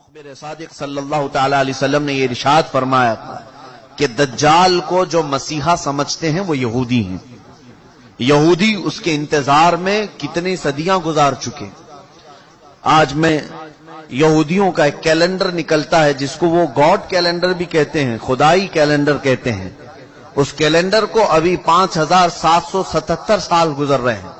मुखबिर सादिक सल्लल्लाहु ताला अलैहि वसल्लम ने ये इरशाद फरमाया था कि दज्जाल को जो मसीहा समझते हैं वो यहूदी हैं। यहूदी उसके इंतजार में कितनी सदियां गुजार चुके। आज में यहूदियों का एक कैलेंडर निकलता है जिसको वो गॉड कैलेंडर भी कहते हैं, खुदाई कैलेंडर कहते हैं। उस कैलेंडर को अभी 5777 साल गुजर रहे हैं,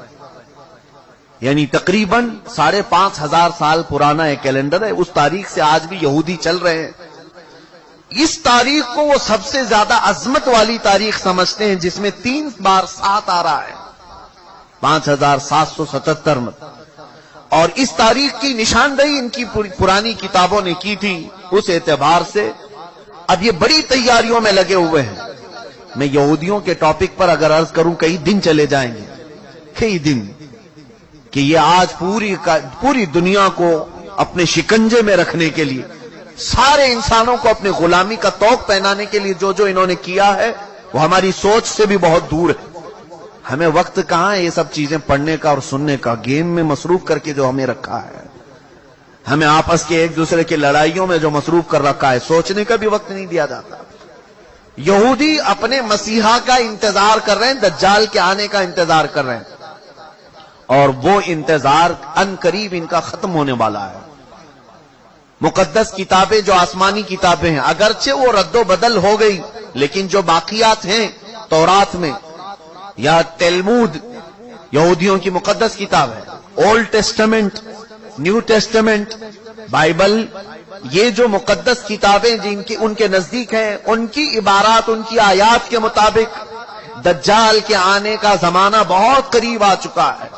यानी तकरीबन 5500 साल पुराना एक कैलेंडर है। उस तारीख से आज भी यहूदी चल रहे हैं। इस तारीख को वो सबसे ज्यादा अजमत वाली तारीख समझते हैं, जिसमें 3 बार 7 आ रहा है, 5777 में। और इस तारीख की निशानदेही इनकी पुरानी किताबों ने की थी। उस एतबार से अब ये बड़ी तैयारियों में लगे हुए हैं। मैं यहूदियों के टॉपिक पर अगर अर्ज करूं कई दिन चले जाएंगे, कई दिन, कि ये आज पूरी दुनिया को अपने शिकंजे में रखने के लिए, सारे इंसानों को अपने गुलामी का तौक पहनाने के लिए जो जो इन्होंने किया है वो हमारी सोच से भी बहुत दूर है। हमें वक्त कहां है ये सब चीजें पढ़ने का और सुनने का। गेम में मसरूफ करके जो हमें रखा है, हमें आपस के एक दूसरे की लड़ाइयों में जो मसरूफ कर रखा है, सोचने का भी वक्त नहीं दिया जाता। यहूदी अपने मसीहा का इंतजार कर रहे हैं, दज्जाल के आने का इंतजार कर रहे हैं, और वो इंतजार अनकरीब इनका खत्म होने वाला है। मुकद्दस किताबें जो आसमानी किताबें हैं, अगरचे वो रद्दो बदल हो गई, लेकिन जो बाकियात हैं तौरात में या तेलमूद, यहूदियों की मुकद्दस किताब है, old testament, new testament, Bible, ये जो मुकद्दस किताबें जिनकी उनके नजदीक हैं, उनकी इबारात, उनकी आयात के मुताबिक दज्जाल के आने का जमाना बहुत करीब आ चुका है।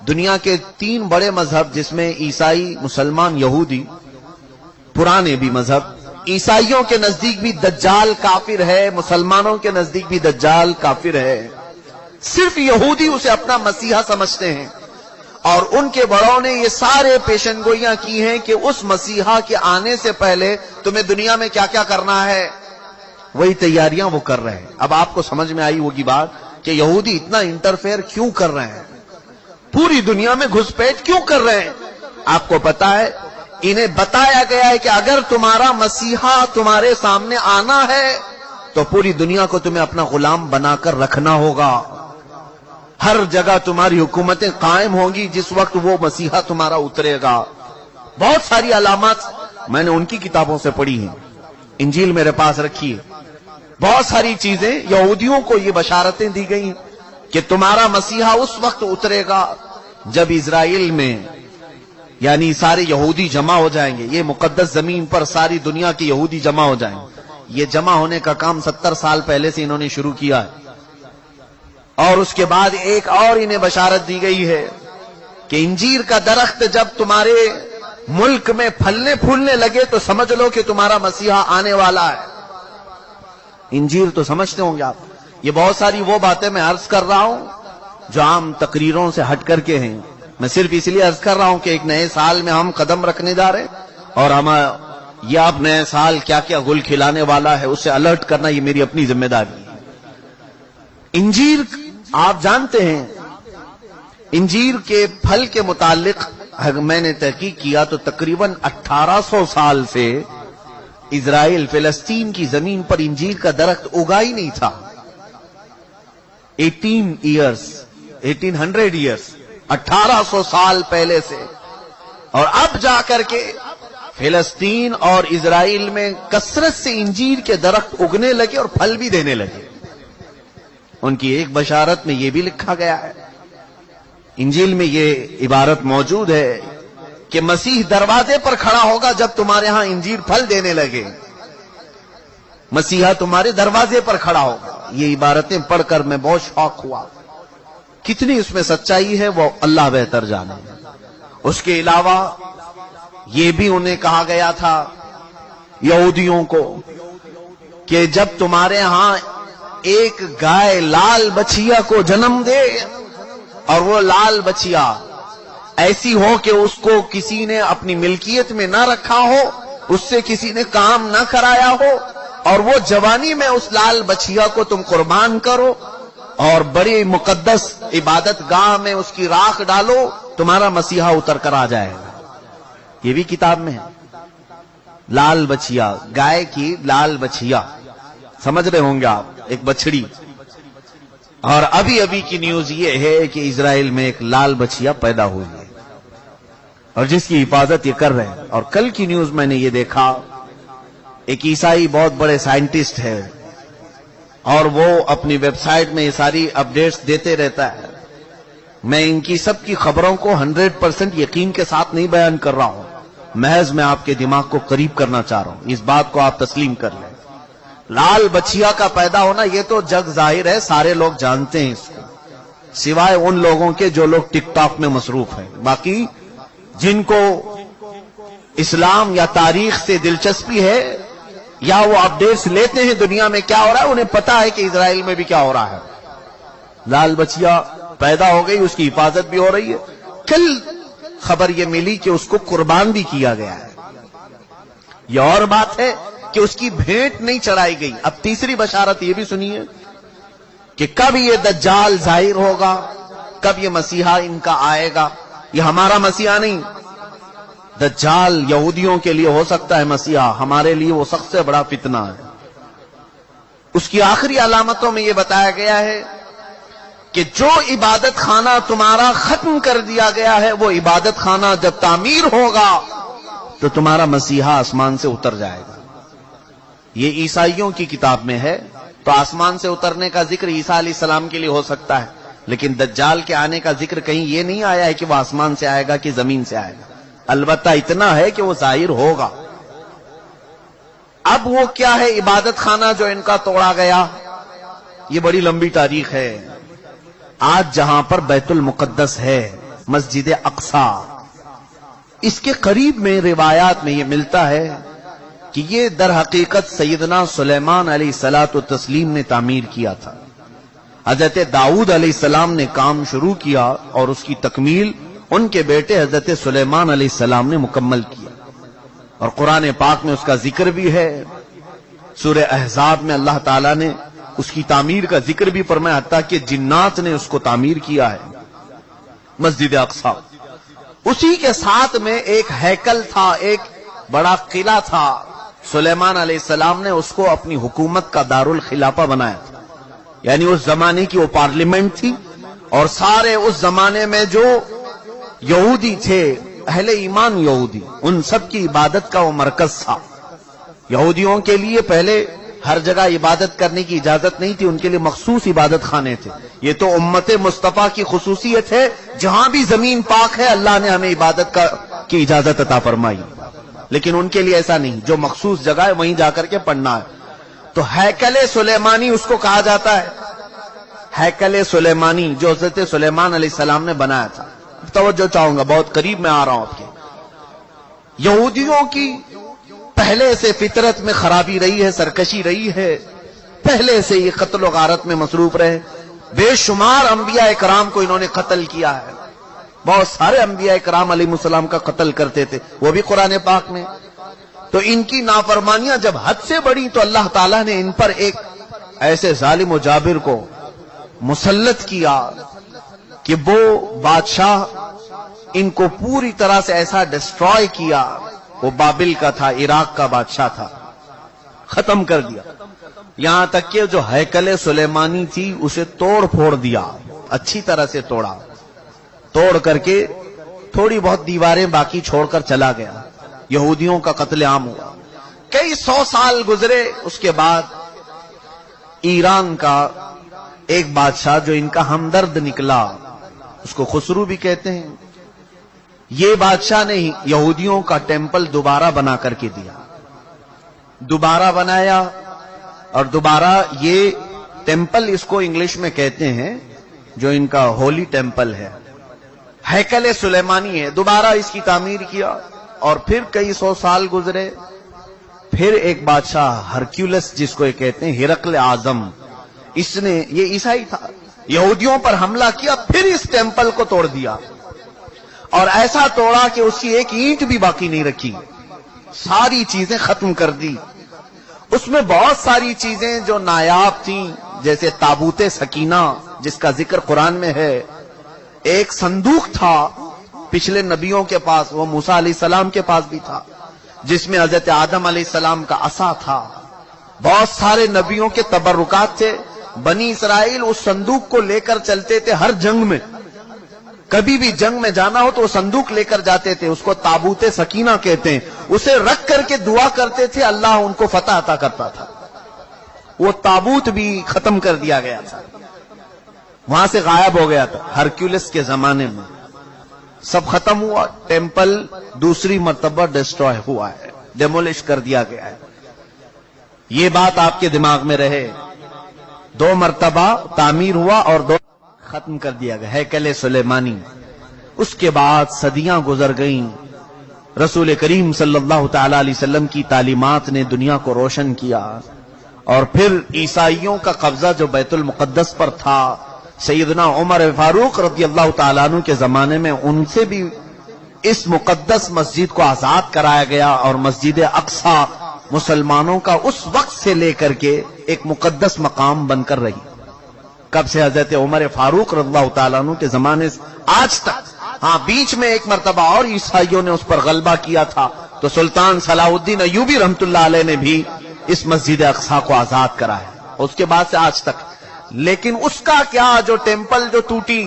दुनिया के 3 बड़े मजहब, जिसमें ईसाई, मुसलमान, यहूदी, पुराने भी मजहब, ईसाइयों के नजदीक भी दज्जाल काफिर है, मुसलमानों के नजदीक भी दज्जाल काफिर है। सिर्फ यहूदी उसे अपना मसीहा समझते हैं, और उनके बड़ों ने ये सारे पेशनगोइयां की हैं कि उस मसीहा के आने से पहले तुम्हें दुनिया में क्या क्या करना है, वही तैयारियां वो कर रहे हैं। अब आपको समझ में आई होगी बात कि यहूदी इतना इंटरफेयर क्यों कर रहे हैं, पूरी दुनिया में घुसपैठ क्यों कर रहे हैं। आपको पता है, इन्हें बताया गया है कि अगर तुम्हारा मसीहा तुम्हारे सामने आना है तो पूरी दुनिया को तुम्हें अपना गुलाम बनाकर रखना होगा। हर जगह तुम्हारी हुकूमतें कायम होंगी जिस वक्त वो मसीहा तुम्हारा उतरेगा। बहुत सारी अलामत मैंने उनकी किताबों से पढ़ी हैं, इंजील मेरे पास रखी है। बहुत सारी चीजें यहूदियों को ये बशारतें दी गई कि तुम्हारा मसीहा उस वक्त उतरेगा जब इजराइल में, यानी सारे यहूदी जमा हो जाएंगे, ये मुकद्दस जमीन पर सारी दुनिया के यहूदी जमा हो जाएंगे। ये जमा होने का काम 70 साल पहले से इन्होंने शुरू किया है। और उसके बाद एक और इन्हें बशारत दी गई है कि इंजीर का दरख्त जब तुम्हारे मुल्क में फलने फूलने लगे तो समझ लो कि तुम्हारा मसीहा आने वाला है। इंजीर तो समझते होंगे आप। ये बहुत सारी वो बातें मैं अर्ज कर रहा हूं जो आम तकरीरों से हट करके हैं। मैं सिर्फ इसलिए अर्ज कर रहा हूं कि एक नए साल में हम कदम रखने जा रहे हैं, और हम ये अब नए साल क्या क्या गुल खिलाने वाला है उससे अलर्ट करना ये मेरी अपनी जिम्मेदारी है। इंजीर आप जानते हैं, इंजीर के फल के मुतालिक मैंने तहकीक किया तो तकरीबन 1800 साल से इजराइल, फिलिस्तीन की जमीन पर इंजीर का दरख्त उगा ही नहीं था। 1800 ईयर्स, 1800 साल पहले से। और अब जाकर के फिलिस्तीन और इजराइल में कसरत से इंजीर के दरख्त उगने लगे और फल भी देने लगे। उनकी एक बशारत में यह भी लिखा गया है, इंजील में यह इबारत मौजूद है कि मसीह दरवाजे पर खड़ा होगा जब तुम्हारे यहां इंजीर फल देने लगे। मसीहा तुम्हारे दरवाजे पर खड़ा होगा। ये इबारतें पढ़कर मैं बहुत शौक हुआ। कितनी उसमें सच्चाई है वो अल्लाह बेहतर जाने। उसके अलावा ये भी उन्हें कहा गया था यहूदियों को कि जब तुम्हारे यहां एक गाय लाल बछिया को जन्म दे, और वो लाल बछिया ऐसी हो कि उसको किसी ने अपनी मिल्कियत में ना रखा हो, उससे किसी ने काम ना कराया हो, और वो जवानी में उस लाल बछिया को तुम कुर्बान करो और बड़ी मुकद्दस इबादत गाह में उसकी राख डालो, तुम्हारा मसीहा उतर कर आ जाएगा। ये भी किताब में है। लाल बछिया, गाय की लाल बछिया, समझ रहे होंगे आप, एक बछड़ी। और अभी अभी की न्यूज ये है कि इजराइल में एक लाल बछिया पैदा हुई है और जिसकी हिफाजत ये कर रहे हैं। और कल की न्यूज मैंने ये देखा, एक ईसाई बहुत बड़े साइंटिस्ट है और वो अपनी वेबसाइट में ये सारी अपडेट्स देते रहता है। मैं इनकी सबकी खबरों को 100% यकीन के साथ नहीं बयान कर रहा हूं, महज मैं आपके दिमाग को करीब करना चाह रहा हूं, इस बात को आप तस्लीम कर लें। लाल बछिया का पैदा होना ये तो जग जाहिर है, सारे लोग जानते हैं इसको, सिवाय उन लोगों के जो लोग टिकटॉक में मसरूफ हैं। बाकी जिनको इस्लाम या तारीख से दिलचस्पी है या वो अपडेट्स लेते हैं दुनिया में क्या हो रहा है, उन्हें पता है कि इजराइल में भी क्या हो रहा है। लाल बछिया पैदा हो गई, उसकी हिफाजत भी हो रही है। कल खबर ये मिली कि उसको कुर्बान भी किया गया है। यह और बात है कि उसकी भेंट नहीं चढ़ाई गई। अब तीसरी बशारत ये भी सुनिए कि कब ये दज्जाल जाहिर होगा, कब ये मसीहा इनका आएगा। ये हमारा मसीहा नहीं, दज्जाल यहूदियों के लिए हो सकता है मसीहा, हमारे लिए वो सबसे बड़ा फितना है। उसकी आखिरी अलामतों में ये बताया गया है कि जो इबादत खाना तुम्हारा खत्म कर दिया गया है, वो इबादत खाना जब तामीर होगा तो तुम्हारा मसीहा आसमान से उतर जाएगा। ये ईसाइयों की किताब में है, तो आसमान से उतरने का जिक्र ईसा अलैहिस्सलाम के लिए हो सकता है, लेकिन दज्जाल के आने का जिक्र कहीं ये नहीं आया है कि वो आसमान से आएगा कि जमीन से आएगा। अलबत्ता इतना है कि वो जाहिर होगा। अब वो क्या है इबादत खाना जो इनका तोड़ा गया, ये बड़ी लंबी तारीख है। आज जहां पर बैतुल मुकद्दस है, मस्जिद अक्सा, इसके करीब में रिवायात में ये मिलता है कि ये दर हकीकत सैयदना सुलेमान अलैहिस्सलातु तस्लीम ने तामीर किया था। हजरत दाऊद अलैहिस्सलाम ने काम शुरू किया और उसकी तकमील उनके बेटे हजरत सुलेमान अलैहिस्सलाम ने मुकम्मल किया। और कुरान पाक में उसका जिक्र भी है। सूरह अहज़ाब में अल्लाह ताला ने उसकी तामीर का जिक्र भी फरमाया, हत्ता कि जिन्नात ने उसको तामीर किया है, मस्जिद अक्सा। उसी के साथ में एक हैकल था, एक बड़ा किला था। सुलेमान अलैहिस्सलाम ने उसको अपनी हुकूमत का दारुल खिलाफा बनाया था, यानी उस जमाने की वो पार्लियामेंट थी और सारे उस जमाने में जो यहूदी थे, अहले ईमान यहूदी, उन सब की इबादत का वो मरकज था। यहूदियों के लिए पहले हर जगह इबादत करने की इजाजत नहीं थी, उनके लिए मखसूस इबादत खाने थे। ये तो उम्मत मुस्तफा की खुसूसियत है, जहां भी जमीन पाक है अल्लाह ने हमें इबादत की इजाजत अता फरमाई, लेकिन उनके लिए ऐसा नहीं, जो मखसूस जगह है वहीं जाकर के पढ़ना है। तो हैकल सुलेमानी उसको कहा जाता है, हैकल सुलेमानी जो हज़रत सुलेमान अलैहिस्सलाम ने बनाया था। तवज्जो चाहूंगा, बहुत करीब में आ रहा हूं आपके। यहूदियों की पहले से फितरत में खराबी रही है, सरकशी रही है, पहले से ये कत्ल गारत में मसरूफ रहे। बेशुमार अंबिया इकराम को इन्होंने कत्ल किया है, बहुत सारे अंबिया इकराम अलैहिस्सलाम का कत्ल करते थे, वो भी कुरान पाक में। तो इनकी नाफरमानियां जब हद से बढ़ी तो अल्लाह ताला ने इन पर एक ऐसे जालिम व जाबिर को मुसल्लत किया कि वो बादशाह इनको पूरी तरह से ऐसा डिस्ट्रॉय किया। वो बाबिल का था, इराक का बादशाह था, खत्म कर दिया। यहां तक कि जो हैकल सुलेमानी थी उसे तोड़ फोड़ दिया, अच्छी तरह से तोड़ा, तोड़ करके थोड़ी बहुत दीवारें बाकी छोड़कर चला गया। यहूदियों का कत्ले आम हुआ। कई 100 साल गुजरे, उसके बाद ईरान का एक बादशाह जो इनका हमदर्द निकला, उसको खुसरू भी कहते हैं, ये बादशाह ने यहूदियों का टेंपल दोबारा बना करके दिया। दोबारा बनाया और दोबारा ये टेंपल, इसको इंग्लिश में कहते हैं, जो इनका होली टेंपल है, हैकल सुलेमानी है, दोबारा इसकी तामीर किया। और फिर कई 100 साल गुजरे, फिर एक बादशाह हरक्यूलस जिसको ये कहते हैं, हिरकल आजम, इसने, ये ईसाई था, यहूदियों पर हमला किया, फिर इस टेंपल को तोड़ दिया और ऐसा तोड़ा कि उसकी एक ईंट भी बाकी नहीं रखी, सारी चीजें खत्म कर दी। उसमें बहुत सारी चीजें जो नायाब थीं, जैसे ताबूते सकीना जिसका जिक्र कुरान में है, एक संदूक था पिछले नबियों के पास, वो मूसा अलैहिस्सलाम के पास भी था, جس میں حضرت آدم علیہ السلام کا عصا تھا، بہت سارے نبیوں کے تبرکات تھے. بنی اسرائیل اس صندوق کو لے کر چلتے تھے ہر جنگ میں، کبھی بھی جنگ میں جانا ہو تو وہ صندوق لے کر جاتے تھے. اس کو تابوت سکینہ کہتے ہیں. اسے رکھ کر کے دعا کرتے تھے، اللہ ان کو فتح عطا کرتا تھا. وہ تابوت بھی ختم کر دیا گیا تھا، وہاں سے غائب ہو گیا تھا. ہرکیولس کے زمانے میں سب ختم ہوا. ٹیمپل دوسری مرتبہ ڈسٹروائے ہوا ہے، ڈیمولش کر دیا گیا ہے. یہ بات آپ کے دماغ میں رہے. 2 مرتبہ تعمیر ہوا اور 2 ختم کر دیا گیا. ہیکل سلیمانی. اس کے بعد صدیاں گزر گئیں. رسول کریم صلی اللہ تعالی علیہ وسلم کی تعلیمات نے دنیا کو روشن کیا، اور پھر عیسائیوں کا قبضہ جو بیت المقدس پر تھا، سیدنا عمر فاروق رضی اللہ تعالیٰ عنہ کے زمانے میں ان سے بھی اس مقدس مسجد کو آزاد کرایا گیا، اور مسجد اقصی مسلمانوں کا اس وقت سے لے کر کے ایک مقدس مقام بن کر رہی. کب سے؟ حضرت عمر فاروق رضی اللہ تعالیٰ عنہ کے زمانے سے آج تک. ہاں، بیچ میں ایک مرتبہ اور عیسائیوں نے اس پر غلبہ کیا تھا، تو سلطان صلاح الدین ایوبی رحمت اللہ علیہ نے بھی اس مسجد اقصی کو آزاد کرایا. اس کے بعد سے آج تک. لیکن اس کا کیا، جو ٹیمپل جو ٹوٹی.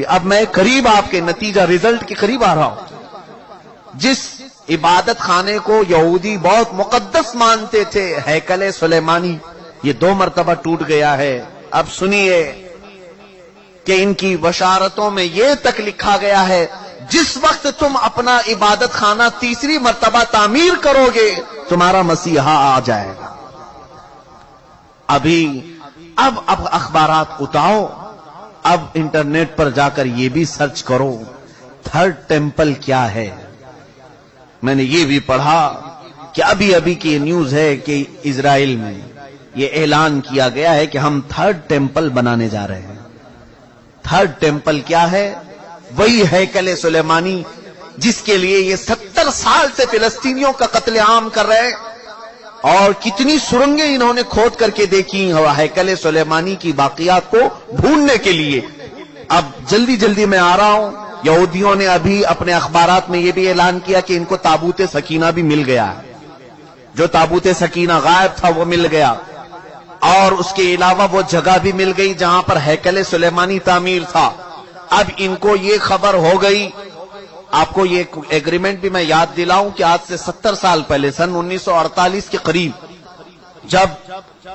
اب میں قریب آپ کے نتیجہ رزلٹ کے قریب آ رہا ہوں. جس عبادت خانے کو یہودی بہت مقدس مانتے تھے، ہیکل سلیمانی، یہ 2 مرتبہ ٹوٹ گیا ہے. اب سنیے کہ ان کی بشارتوں میں یہ تک لکھا گیا ہے، جس وقت تم اپنا عبادت خانہ تیسری مرتبہ تعمیر کرو گے، تمہارا مسیحا آ جائے گا. اب اخبارات اٹھاؤ، اب انٹرنیٹ پر جا کر یہ بھی سرچ کرو 3rd ٹیمپل کیا ہے. میں نے یہ بھی پڑھا کہ ابھی کی نیوز ہے کہ اسرائیل میں یہ اعلان کیا گیا ہے کہ ہم 3rd ٹیمپل بنانے جا رہے ہیں. 3rd ٹیمپل کیا ہے؟ وہی ہیکل سلیمانی جس کے لیے یہ 70 سال سے فلسطینیوں کا قتل عام کر رہے ہیں، اور کتنی سرنگیں انہوں نے کھود کر کے دیکھی ہیکل سلیمانی کی باقیات کو ڈھونڈنے کے لیے. اب جلدی میں آ رہا ہوں. یہودیوں نے ابھی اپنے اخبارات میں یہ بھی اعلان کیا کہ ان کو تابوت سکینہ بھی مل گیا ہے. جو تابوت سکینہ غائب تھا وہ مل گیا، اور اس کے علاوہ وہ جگہ بھی مل گئی جہاں پر ہیکل سلیمانی تعمیر تھا. اب ان کو یہ خبر ہو گئی. آپ کو یہ ایگریمنٹ بھی میں یاد دلاؤں کہ آج سے 70 سال پہلے، سن 1948 کے قریب، جب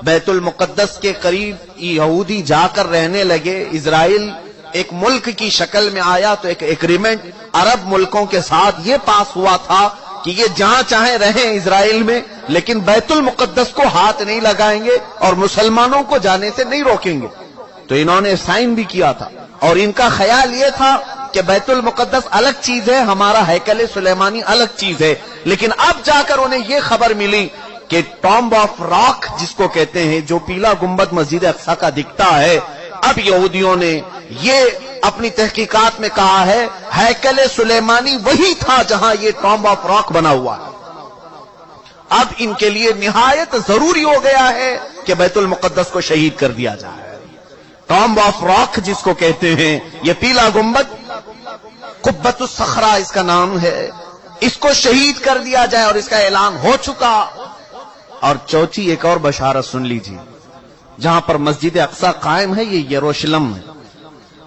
بیت المقدس کے قریب یہودی جا کر رہنے لگے، اسرائیل ایک ملک کی شکل میں آیا، تو ایک ایگریمنٹ عرب ملکوں کے ساتھ یہ پاس ہوا تھا کہ یہ جہاں چاہیں رہیں اسرائیل میں، لیکن بیت المقدس کو ہاتھ نہیں لگائیں گے اور مسلمانوں کو جانے سے نہیں روکیں گے. تو انہوں نے سائن بھی کیا تھا، اور ان کا خیال یہ تھا کہ بیت المقدس الگ چیز ہے، ہمارا ہیکل سلیمانی الگ چیز ہے. لیکن اب جا کر انہیں یہ خبر ملی کہ ٹامب آف راک جس کو کہتے ہیں، جو پیلا گنبد مسجد اقصی کا دکھتا ہے، اب یہودیوں نے یہ اپنی تحقیقات میں کہا ہے ہیکل سلیمانی وہی تھا جہاں یہ ٹامب آف راک بنا ہوا ہے. اب ان کے لیے نہایت ضروری ہو گیا ہے کہ بیت المقدس کو شہید کر دیا جائے. ٹامب آف راک جس کو کہتے ہیں، یہ پیلا گنبد، قبۃ الصخرہ اس کا نام ہے، اس کو شہید کر دیا جائے، اور اس کا اعلان ہو چکا. اور چوتھی ایک اور بشارت سن لیجیے، جہاں پر مسجد اقصی قائم ہے، یہ یروشلم ہے.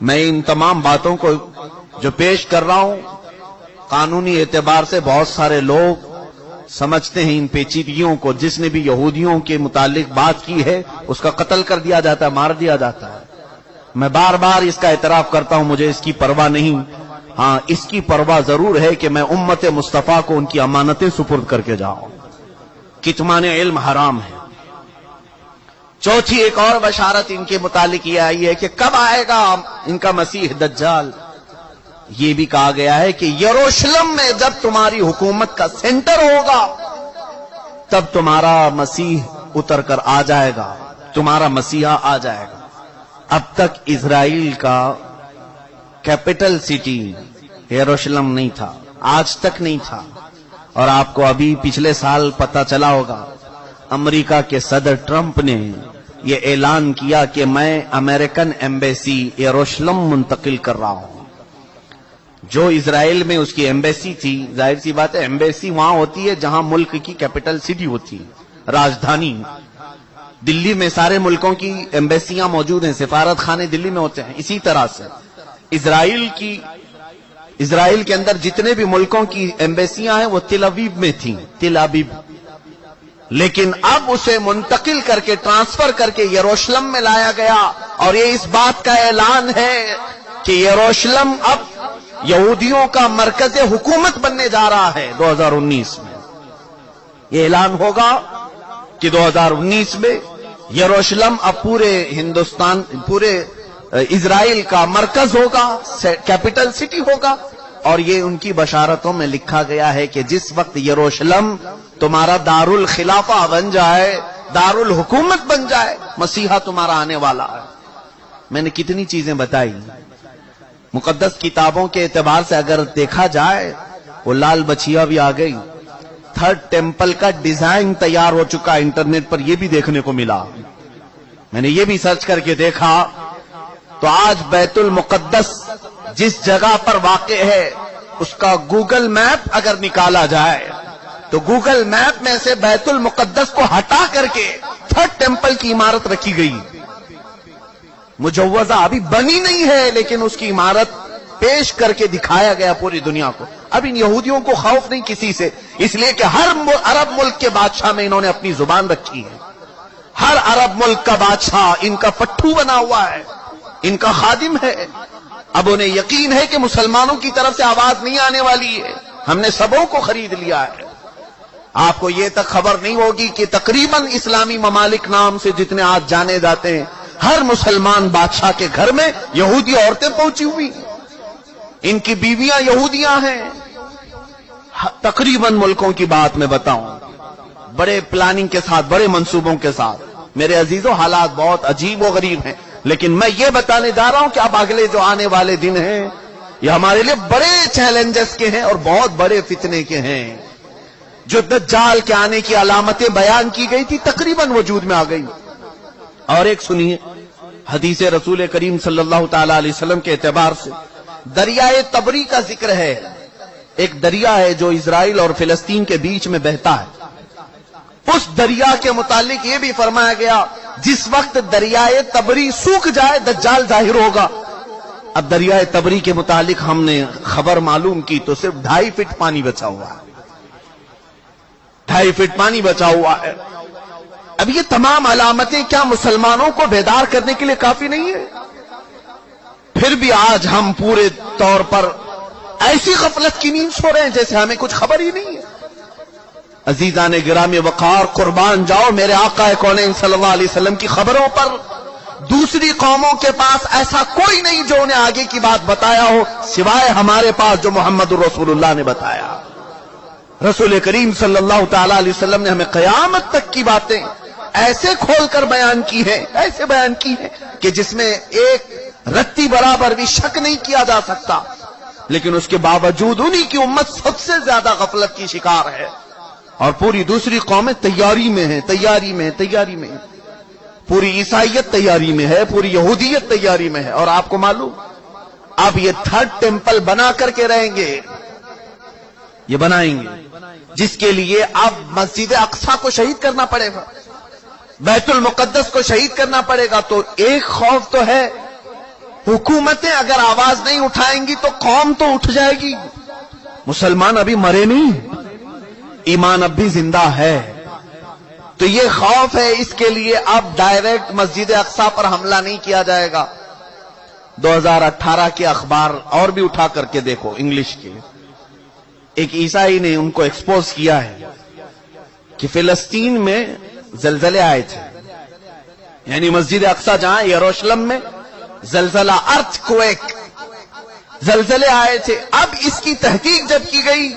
میں ان تمام باتوں کو جو پیش کر رہا ہوں، قانونی اعتبار سے بہت سارے لوگ سمجھتے ہیں ان پیچیدگیوں کو. جس نے بھی یہودیوں کے متعلق بات کی ہے اس کا قتل کر دیا جاتا ہے، مار دیا جاتا ہے. میں بار بار اس کا اعتراف کرتا ہوں، مجھے اس کی پرواہ نہیں. ہاں، اس کی پرواہ ضرور ہے کہ میں امت مصطفیٰ کو ان کی امانتیں سپرد کر کے جاؤں. کتمان علم حرام ہے. چوتھی ایک اور بشارت ان کے متعلق یہ آئی ہے کہ کب آئے گا ان کا مسیح دجال. یہ بھی کہا گیا ہے کہ یروشلم میں جب تمہاری حکومت کا سینٹر ہوگا تب تمہارا مسیح اتر کر آ جائے گا، تمہارا مسیحا آ جائے گا. اب تک اسرائیل کا کیپٹل سٹی یروشلم نہیں تھا، آج تک نہیں تھا. اور آپ کو ابھی پچھلے سال پتا چلا ہوگا، امریکہ کے صدر ٹرمپ نے یہ اعلان کیا کہ میں امریکن ایمبیسی یروشلم منتقل کر رہا ہوں. جو اسرائیل میں اس کی ایمبیسی تھی، ظاہر سی بات ہے ایمبیسی وہاں ہوتی ہے جہاں ملک کی کیپٹل سٹی ہوتی ہے، راجدھانی۔ دلی میں سارے ملکوں کی ایمبیسیاں موجود ہیں، سفارت خانے دلی میں ہوتے ہیں۔ اسی طرح سے اسرائیل کے اندر جتنے بھی ملکوں کی ایمبیسیاں ہیں وہ تل ابیب میں تھیں، تل ابیب، لیکن اب اسے منتقل کر کے ٹرانسفر کر کے یروشلم میں لایا گیا، اور یہ اس بات کا اعلان ہے کہ یروشلم اب یہودیوں کا مرکز حکومت بننے جا رہا ہے 2019 میں۔ یہ اعلان ہوگا کہ 2019 میں یروشلم اب پورے ہندوستان، پورے اسرائیل کا مرکز ہوگا، کیپٹل سٹی ہوگا، اور یہ ان کی بشارتوں میں لکھا گیا ہے کہ جس وقت یروشلم تمہارا دارالخلافہ بن جائے، دارالحکومت بن جائے، مسیحا تمہارا آنے والا ہے۔ میں نے کتنی چیزیں بتائی، مقدس کتابوں کے اعتبار سے اگر دیکھا جائے، وہ لال بچیا بھی آ گئی، تھرڈ ٹیمپل کا ڈیزائن تیار ہو چکا، انٹرنیٹ پر یہ بھی دیکھنے کو ملا، میں نے یہ بھی سرچ کر کے دیکھا، تو آج بیت المقدس جس جگہ پر واقع ہے اس کا گوگل میپ اگر نکالا جائے تو گوگل میپ میں سے بیت المقدس کو ہٹا کر کے تھرڈ ٹیمپل کی عمارت رکھی گئی، مجوزہ ابھی بنی نہیں ہے لیکن اس کی عمارت پیش کر کے دکھایا گیا پوری دنیا کو۔ اب ان یہودیوں کو خوف نہیں کسی سے، اس لیے کہ ہر عرب ملک کے بادشاہ میں انہوں نے اپنی زبان رکھی ہے، ہر عرب ملک کا بادشاہ ان کا پٹھو بنا ہوا ہے، ان کا خادم ہے۔ اب انہیں یقین ہے کہ مسلمانوں کی طرف سے آواز نہیں آنے والی ہے، ہم نے سبوں کو خرید لیا ہے۔ آپ کو یہ تک خبر نہیں ہوگی کہ تقریباً اسلامی ممالک نام سے جتنے آج جانے جاتے ہیں، ہر مسلمان بادشاہ کے گھر میں یہودی عورتیں پہنچی ہوئی ہیں، ان کی بیویاں یہودیاں ہیں۔ تقریباً ملکوں کی بات میں بتاؤں، بڑے پلاننگ کے ساتھ، بڑے منصوبوں کے ساتھ۔ میرے عزیزوں، حالات بہت عجیب و غریب ہیں، لیکن میں یہ بتانے جا رہا ہوں کہ اب اگلے جو آنے والے دن ہیں یہ ہمارے لیے بڑے چیلنجز کے ہیں اور بہت بڑے فتنے کے ہیں۔ جو دجال کے آنے کی علامتیں بیان کی گئی تھی تقریباً وجود میں آ گئی۔ اور ایک سنیے، حدیث رسول کریم صلی اللہ تعالی علیہ وسلم کے اعتبار سے دریائے تبری کا ذکر ہے۔ ایک دریا ہے جو اسرائیل اور فلسطین کے بیچ میں بہتا ہے، اس دریا کے متعلق یہ بھی فرمایا گیا جس وقت دریائے تبری سوکھ جائے دجال ظاہر ہوگا۔ اب دریائے تبری کے متعلق ہم نے خبر معلوم کی تو صرف 2.5 فٹ پانی بچا ہوا ہے، 2.5 فٹ پانی بچا ہوا ہے۔ اب یہ تمام علامتیں کیا مسلمانوں کو بیدار کرنے کے لیے کافی نہیں ہے؟ پھر بھی آج ہم پورے طور پر ایسی غفلت کی نیند سو رہے ہیں جیسے ہمیں کچھ خبر ہی نہیں ہے۔ عزیزان گرامی وقار، قربان جاؤ میرے آقا کونین صلی اللہ علیہ وسلم کی خبروں پر۔ دوسری قوموں کے پاس ایسا کوئی نہیں جو انہیں آگے کی بات بتایا ہو سوائے ہمارے پاس جو محمد الرسول اللہ نے بتایا۔ رسول کریم صلی اللہ تعالی علیہ وسلم نے ہمیں قیامت تک کی باتیں ایسے کھول کر بیان کی ہیں، ایسے بیان کی ہیں کہ جس میں ایک رتی برابر بھی شک نہیں کیا جا سکتا، لیکن اس کے باوجود انہی کی امت سب سے زیادہ غفلت کی شکار ہے، اور پوری دوسری قومیں تیاری میں ہیں، تیاری میں ہیں۔ پوری عیسائیت تیاری میں ہے، پوری یہودیت تیاری میں ہے۔ اور آپ کو معلوم اب یہ تھرڈ ٹیمپل بنا کر کے رہیں گے، یہ بنائیں گے، جس کے لیے اب مسجد اقصی کو شہید کرنا پڑے گا، بیت المقدس کو شہید کرنا پڑے گا۔ تو ایک خوف تو ہے، حکومتیں اگر آواز نہیں اٹھائیں گی تو قوم تو اٹھ جائے گی۔ مسلمان ابھی مرے نہیں، ایمان اب بھی زندہ ہے، تو یہ خوف ہے، اس کے لیے اب ڈائریکٹ مسجد اقصی پر حملہ نہیں کیا جائے گا۔ 2018 کے اخبار اور بھی اٹھا کر کے دیکھو، انگلش کے، ایک عیسائی نے ان کو ایکسپوز کیا ہے کہ فلسطین میں زلزلے آئے تھے، یعنی مسجد اقصی جہاں یروشلم میں زلزلہ، ارتھ کویک، زلزلے آئے تھے۔ اب اس کی تحقیق جب کی گئی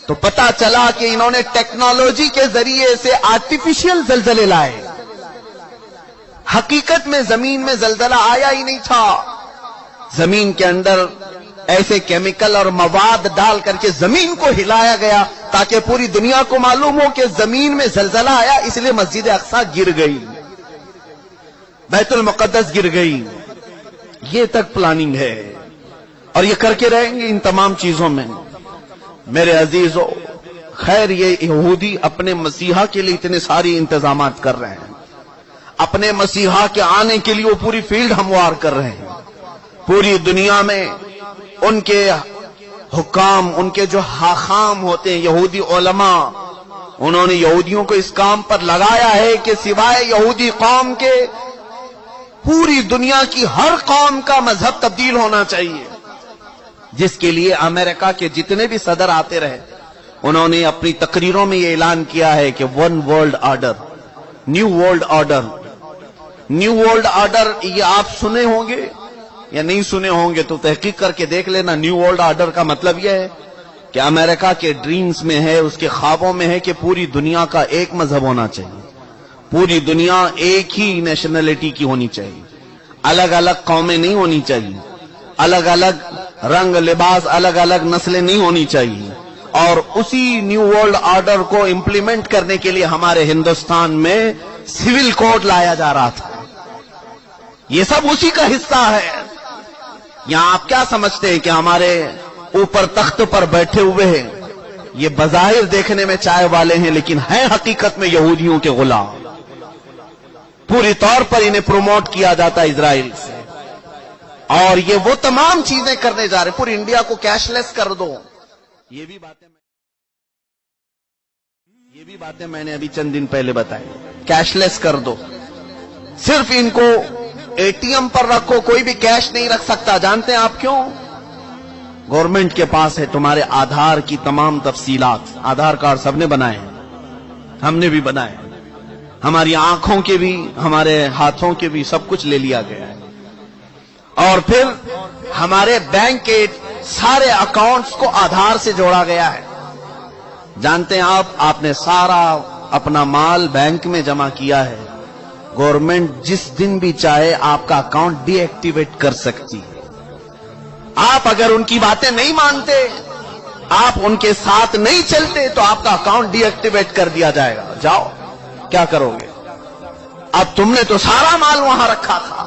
تو پتا چلا کہ انہوں نے ٹیکنالوجی کے ذریعے سے آرٹیفیشل زلزلے لائے، حقیقت میں زمین میں زلزلہ آیا ہی نہیں تھا، زمین کے اندر ایسے کیمیکل اور مواد ڈال کر کے زمین کو ہلایا گیا تاکہ پوری دنیا کو معلوم ہو کہ زمین میں زلزلہ آیا، اس لیے مسجد اقصی گر گئی، بیت المقدس گر گئی۔ یہ تک پلاننگ ہے، और ये करके रहेंगे इन तमाम चीजों में। मेरे अजीजों, खैर ये यहूदी अपने मसीहा के लिए इतने सारे इंतजामात कर रहे हैं, अपने मसीहा के आने के लिए वो पूरी फील्ड हमवार कर रहे हैं। पूरी दुनिया में उनके हुक्काम, उनके जो हाखाम होते हैं यहूदी उलमा, उन्होंने यहूदियों को इस काम पर लगाया है कि सिवाय यहूदी कौम के पूरी दुनिया की हर कौम का मजहब तब्दील होना चाहिए। जिसके लिए अमेरिका के जितने भी सदर आते रहे, उन्होंने अपनी तकरीरों में ये ऐलान किया है कि one world order, new world order. New world order ये आप सुने होंगे या नहीं सुने होंगे तो तहकीक करके देख लेना। न्यू वर्ल्ड ऑर्डर का मतलब यह है कि अमेरिका के ड्रीम्स में है, उसके ख्वाबों में है कि पूरी दुनिया का एक मजहब होना चाहिए, पूरी दुनिया एक ही नेशनलिटी की होनी चाहिए, अलग अलग कौमें नहीं होनी चाहिए, अलग अलग रंग लिबास, अलग अलग नस्लें नहीं होनी चाहिए। और उसी न्यू वर्ल्ड ऑर्डर को इंप्लीमेंट करने के लिए हमारे हिंदुस्तान में सिविल कोड लाया जा रहा था। ये सब उसी का हिस्सा है। यहां आप क्या समझते हैं कि हमारे ऊपर तख्त पर बैठे हुए हैं, ये बज़ाहिर देखने में चाय वाले हैं लेकिन हैं हकीकत में यहूदियों के गुलाम। पूरी तौर पर इन्हें प्रमोट किया जाता है इजराइल से, और ये वो तमाम चीजें करने जा रहे। पूरी इंडिया को कैशलेस कर दो, ये भी बातें मैंने अभी चंद दिन पहले बताई। कैशलेस कर दो, सिर्फ इनको एटीएम पर रखो, कोई भी कैश नहीं रख सकता। जानते हैं आप क्यों? गवर्नमेंट के पास है तुम्हारे आधार की तमाम तफसीलात। आधार कार्ड सबने बनाए हैं, हमने भी बनाए, हमारी आंखों के भी, हमारे हाथों के भी, सब कुछ ले लिया गया है। और फिर हमारे बैंक के सारे अकाउंट्स को आधार से जोड़ा गया है। जानते हैं आप, आपने सारा अपना माल बैंक में जमा किया है, गवर्नमेंट जिस दिन भी चाहे आपका अकाउंट डीएक्टिवेट कर सकती है। आप अगर उनकी बातें नहीं मानते, आप उनके साथ नहीं चलते, तो आपका अकाउंट डीएक्टिवेट कर दिया जाएगा। जाओ, क्या करोगे? अब तुमने तो सारा माल वहां रखा था।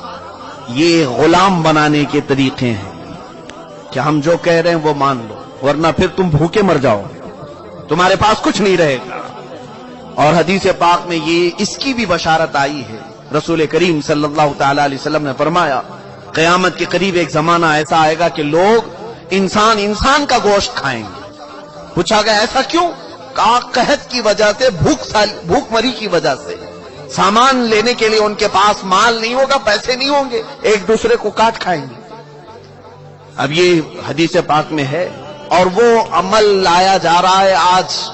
ये गुलाम बनाने के तरीके हैं कि हम जो कह रहे हैं वो मान लो, वरना फिर तुम भूखे मर जाओगे, तुम्हारे पास कुछ नहीं रहेगा। और हदीस पाक में ये इसकी भी बशारत आई है। रसूल करीम सल्लल्लाहु तआला अलैहि वसल्लम ने फरमाया, क़यामत के करीब एक जमाना ऐसा आएगा कि लोग इंसान इंसान का गोश्त खाएंगे। पूछा गया ऐसा क्यों? कहा कहत की वजह से, भूखमरी की वजह से। सामान लेने के लिए उनके पास माल नहीं होगा, पैसे नहीं होंगे, एक दूसरे को काट खाएंगे। अब ये हदीस पाक में है और वो अमल लाया जा रहा है आज,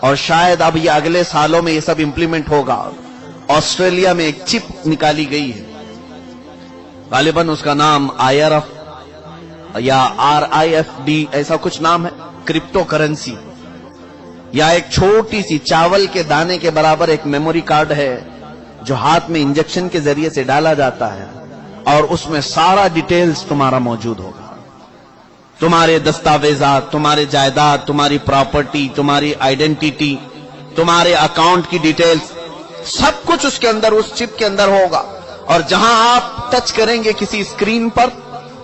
और शायद अब ये अगले सालों में ये सब इंप्लीमेंट होगा। ऑस्ट्रेलिया में एक चिप निकाली गई है, गालिबन उसका नाम IRF या RIFD ऐसा कुछ नाम है, क्रिप्टो करेंसी। या एक छोटी सी चावल के दाने के बराबर एक मेमोरी कार्ड है जो हाथ में इंजेक्शन के जरिए से डाला जाता है, और उसमें सारा डिटेल्स तुम्हारा मौजूद होगा। तुम्हारे दस्तावेजात, तुम्हारे जायदाद, तुम्हारी प्रॉपर्टी, तुम्हारी आइडेंटिटी, तुम्हारे अकाउंट की डिटेल्स, सब कुछ उसके अंदर, उस चिप के अंदर होगा। और जहां आप टच करेंगे किसी स्क्रीन पर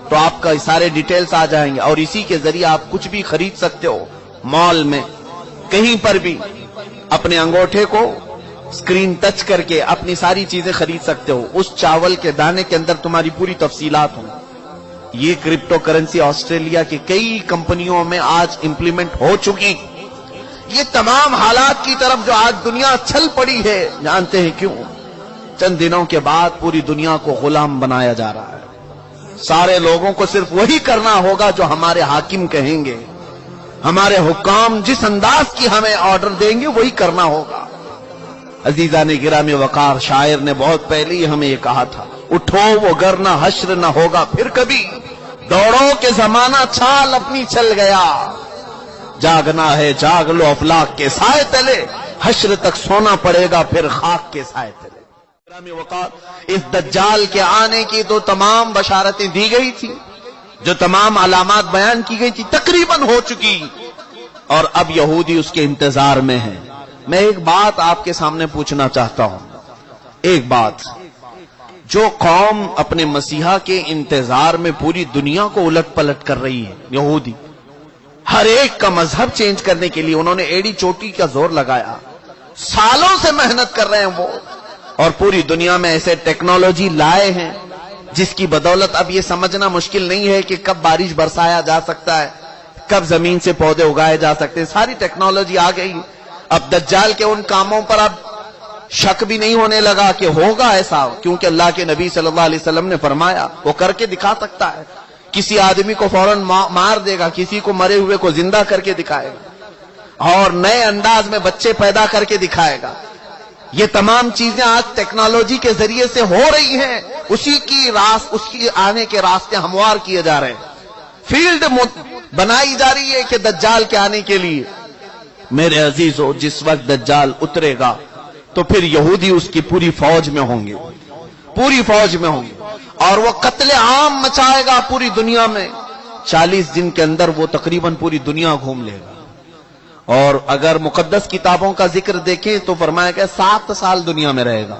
तो आपका सारे डिटेल्स आ जाएंगे, और इसी के जरिए आप कुछ भी खरीद सकते हो। मॉल में, कहीं पर भी अपने अंगूठे को स्क्रीन टच करके अपनी सारी चीजें खरीद सकते हो। उस चावल के दाने के अंदर तुम्हारी पूरी तफसीलात हों। ये क्रिप्टो करेंसी ऑस्ट्रेलिया की कई कंपनियों में आज इंप्लीमेंट हो चुकी। ये तमाम हालात की तरफ जो आज दुनिया चल पड़ी है, जानते हैं क्यों? चंद दिनों के बाद पूरी दुनिया को गुलाम बनाया जा रहा है। सारे लोगों को सिर्फ वही करना होगा जो हमारे हाकिम कहेंगे, हमारे हुक्काम जिस अंदाज की हमें ऑर्डर देंगे वही करना होगा। अजीजान गिरामी वकार शायर ने बहुत पहले ही हमें ये कहा था, उठो वो गरना हश्र न होगा फिर कभी, दौड़ो के जमाना चाल अपनी चल गया, जागना है जाग लो अफलाक के साए तले, हश्र तक सोना पड़ेगा फिर खाक के साए तले। इस दज्जाल के आने की तो तमाम बशारतें दी गई थी, जो तमाम अलामात बयान की गई थी, तकरीबन हो चुकी, और अब यहूदी उसके इंतजार में है। मैं एक बात आपके सामने पूछना चाहता हूं, एक बात, جو قوم اپنے مسیحا کے انتظار میں پوری دنیا کو الٹ پلٹ کر رہی ہے، یہودی، ہر ایک کا مذہب چینج کرنے کے لیے انہوں نے ایڑی چوٹی کا زور لگایا، سالوں سے محنت کر رہے ہیں وہ، اور پوری دنیا میں ایسے ٹیکنالوجی لائے ہیں جس کی بدولت اب یہ سمجھنا مشکل نہیں ہے کہ کب بارش برسایا جا سکتا ہے، کب زمین سے پودے اگائے جا سکتے ہیں، ساری ٹیکنالوجی آ گئی۔ اب دجال کے ان کاموں پر اب شک بھی نہیں ہونے لگا کہ ہوگا ایسا، کیونکہ اللہ کے نبی صلی اللہ علیہ وسلم نے فرمایا وہ کر کے دکھا سکتا ہے، کسی آدمی کو فوراً مار دے گا، کسی کو مرے ہوئے کو زندہ کر کے دکھائے گا، اور نئے انداز میں بچے پیدا کر کے دکھائے گا۔ یہ تمام چیزیں آج ٹیکنالوجی کے ذریعے سے ہو رہی ہیں، اس کی آنے کے راستے ہموار کیے جا رہے ہیں، فیلڈ بنائی جا رہی ہے کہ دجال کے آنے کے لیے۔ میرے عزیزو، جس وقت دجال اترے گا تو پھر یہودی اس کی پوری فوج میں ہوں گے، پوری فوج میں ہوں گے، اور وہ قتل عام مچائے گا پوری دنیا میں۔ 40 دن کے اندر وہ تقریباً پوری دنیا گھوم لے گا، اور اگر مقدس کتابوں کا ذکر دیکھیں تو فرمایا کہ 7 سال دنیا میں رہے گا۔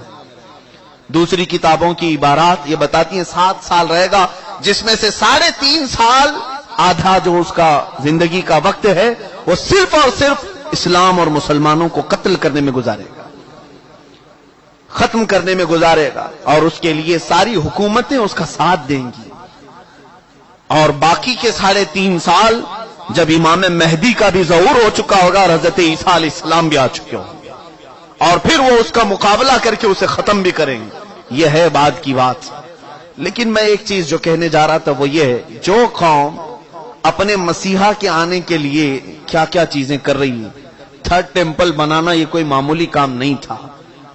دوسری کتابوں کی عبارات یہ بتاتی ہیں 7 سال رہے گا، جس میں سے 3.5 سال، آدھا جو اس کا زندگی کا وقت ہے، وہ صرف اور صرف اسلام اور مسلمانوں کو قتل کرنے میں گزارے گا، ختم کرنے میں گزارے گا، اور اس کے لیے ساری حکومتیں اس کا ساتھ دیں گی۔ اور باقی کے 3.5 سال جب امام مہدی کا بھی ظہور ہو چکا ہوگا اور حضرت عیسیٰ علیہ السلام بھی آ چکے ہوں گے، اور پھر وہ اس کا مقابلہ کر کے اسے ختم بھی کریں گے۔ یہ ہے بعد کی بات۔ لیکن میں ایک چیز جو کہنے جا رہا تھا وہ یہ ہے، جو قوم اپنے مسیحا کے آنے کے لیے کیا کیا چیزیں کر رہی ہے، 3rd ٹیمپل بنانا یہ کوئی معمولی کام نہیں تھا،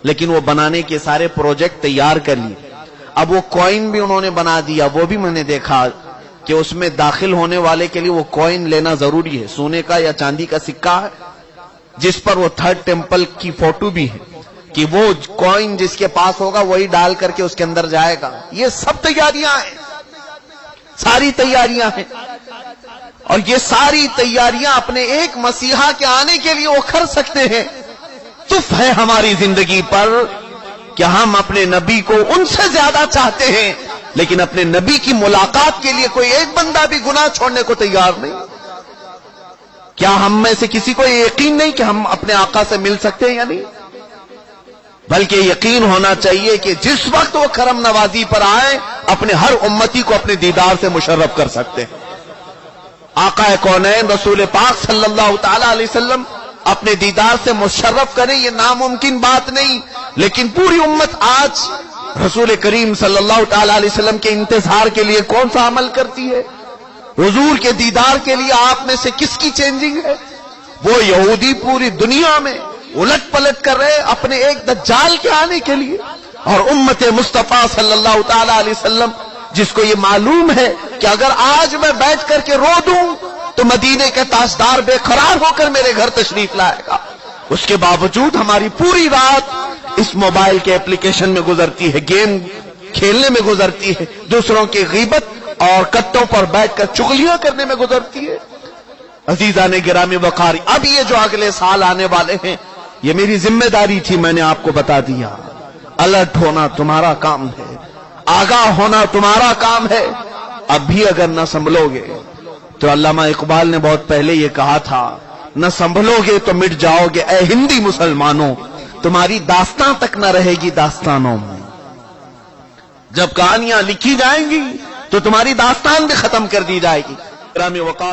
لیکن وہ بنانے کے سارے پروجیکٹ تیار کر لیے۔ اب وہ کوئن بھی انہوں نے بنا دیا، وہ بھی میں نے دیکھا کہ اس میں داخل ہونے والے کے لیے وہ کوئن لینا ضروری ہے، سونے کا یا چاندی کا سکہ ہے، جس پر وہ 3rd ٹیمپل کی فوٹو بھی ہے، کہ وہ کوئن جس کے پاس ہوگا وہی ڈال کر کے اس کے اندر جائے گا۔ یہ سب تیاریاں ہیں، ساری تیاریاں ہیں، اور یہ ساری تیاریاں اپنے ایک مسیحا کے آنے کے لیے وہ کر سکتے ہیں۔ تف ہے ہماری زندگی پر کہ ہم اپنے نبی کو ان سے زیادہ چاہتے ہیں، لیکن اپنے نبی کی ملاقات کے لیے کوئی ایک بندہ بھی گناہ چھوڑنے کو تیار نہیں۔ کیا ہم میں سے کسی کو یہ یقین نہیں کہ ہم اپنے آقا سے مل سکتے ہیں یا نہیں؟ بلکہ یقین ہونا چاہیے کہ جس وقت وہ کرم نوازی پر آئے، اپنے ہر امتی کو اپنے دیدار سے مشرف کر سکتے ہیں۔ آقا کونین رسول پاک صلی اللہ تعالی علیہ وسلم اپنے دیدار سے مشرف کریں، یہ ناممکن بات نہیں، لیکن پوری امت آج رسول کریم صلی اللہ تعالی علیہ وسلم کے انتظار کے لیے کون سا عمل کرتی ہے؟ حضور کے دیدار کے لیے آپ میں سے کس کی چینجنگ ہے؟ وہ یہودی پوری دنیا میں الٹ پلٹ کر رہے اپنے ایک دجال کے آنے کے لیے، اور امت مصطفیٰ صلی اللہ تعالی علیہ وسلم جس کو یہ معلوم ہے کہ اگر آج میں بیٹھ کر کے رو دوں تو مدینے کے تاجدار بے قرار ہو کر میرے گھر تشریف لائے گا، اس کے باوجود ہماری پوری رات اس موبائل کے اپلیکیشن میں گزرتی ہے، گیم کھیلنے میں گزرتی ہے، دوسروں کی غیبت اور کٹوں پر بیٹھ کر چغلیاں کرنے میں گزرتی ہے۔ عزیزان گرامی وقار، اب یہ جو اگلے سال آنے والے ہیں، یہ میری ذمہ داری تھی، میں نے آپ کو بتا دیا۔ الرٹ ہونا تمہارا کام ہے، آگاہ ہونا تمہارا کام ہے۔ اب بھی اگر نہ سنبھلو گے تو علامہ اقبال نے بہت پہلے یہ کہا تھا، نہ سنبھلو گے تو مٹ جاؤ گے اے ہندی مسلمانوں، تمہاری داستان تک نہ رہے گی داستانوں میں۔ جب کہانیاں لکھی جائیں گی تو تمہاری داستان بھی ختم کر دی جائے گی۔ گرامی وقار